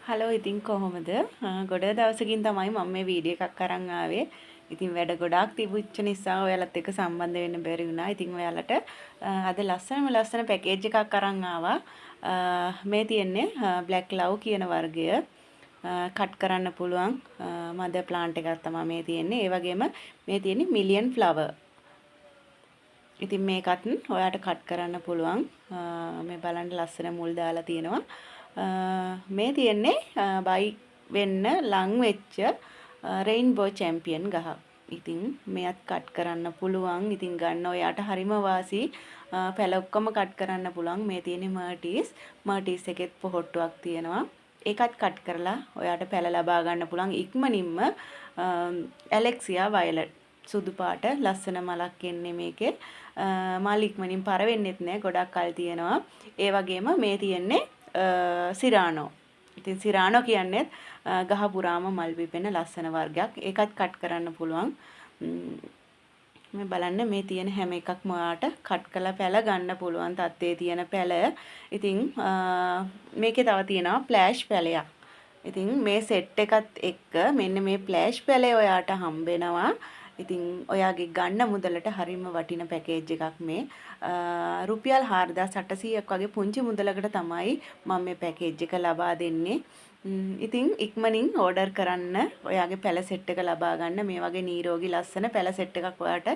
Hello ඉතින් කොහොමද? ගොඩ දවසකින් තමයි මම මේ වීඩියෝ එකක් අරන් ආවේ. ඉතින් වැඩ ගොඩාක් තිබුච්ච නිසා ඔයාලත් එක්ක සම්බන්ධ වෙන්න බැරි වුණා. ඉතින් ඔයාලට අද ලස්සන පැකේජ් එකක් අරන් ආවා. මේ තියෙන්නේ Black Love කියන වර්ගය. කට් කරන්න පුළුවන් මදර් ප්ලාන්ට් එකක් තමයි මේ තියෙන්නේ. ඒ වගේම මේ තියෙන්නේ මිලියන් ෆ්ලවර්. ඉතින් මේකත් ඔයාට කට් කරන්න පුළුවන්. මේ බලන්න ලස්සන මුල් දාලා තියෙනවා. මේ තියෙන්නේ බයි වෙන්න ලං වෙච්ච රේන්බෝ චැම්පියන් ගහ. ඉතින් මෙයත් කට් කරන්න පුළුවන්. ඉතින් ගන්න ඔයාට හරිම වාසි. පැල ඔක්කොම කට් කරන්න පුළුවන්. මේ තියෙන්නේ මර්ටිස් එකෙත් පොහොට්ටුවක් තියෙනවා. ඒකත් කට් කරලා ඔයාට පැල ලබා ගන්න පුළුවන්. ඉක්මනින්ම ඇලෙක්සියා වයලට් සුදු පාට ලස්සන මලක් එන්නේ මේකේ. මල් ඉක්මනින් පර වෙන්නෙත් නෑ. ගොඩක් කල් තියෙනවා. ඒ වගේම මේ තියෙන්නේ සිරානෝ. ඉතින් සිරානෝ කියන්නේ ගහ පුරාම මල් පිපෙන ලස්සන වර්ගයක්. ඒකත් කට් කරන්න පුළුවන්. මේ බලන්න මේ තියෙන හැම එකක්ම ඔයාට කට් කරලා පැල ගන්න පුළුවන් තත්ත්වයේ තියෙන පැල. ඉතින් මේකේ තව තියෙනවා ෆ්ලෑෂ් පැලයක්. ඉතින් මේ සෙට් එකත් එක්ක මෙන්න මේ ෆ්ලෑෂ් පැලේ ඔයාට හම්බෙනවා. ඉතින් ඔයාගේ ගන්න මුදලට හරිම වටින පැකේජ් එකක් මේ. රුපියල් 4800ක් වගේ පුංචි මුදලකට තමයි මම මේ පැකේජ් එක ලබා දෙන්නේ. ඉතින් ඉක්මනින් ඕඩර් කරන්න ඔයාගේ පැල සෙට් එක ලබා ගන්න. මේ වගේ නිරෝගී ලස්සන පැල සෙට් එකක් ඔයාට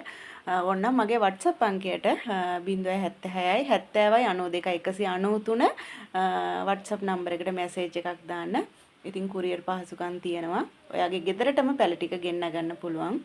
ඕනනම් මගේ WhatsApp අංකයට 076 70 92 193 WhatsApp නම්බර් එකට මැසේජ් එකක් දාන්න. ඉතින් කුරියර් පහසුකම් තියෙනවා. ඔයාගේ ගෙදරටම පැල ටික ගෙන්න ගන්න පුළුවන්.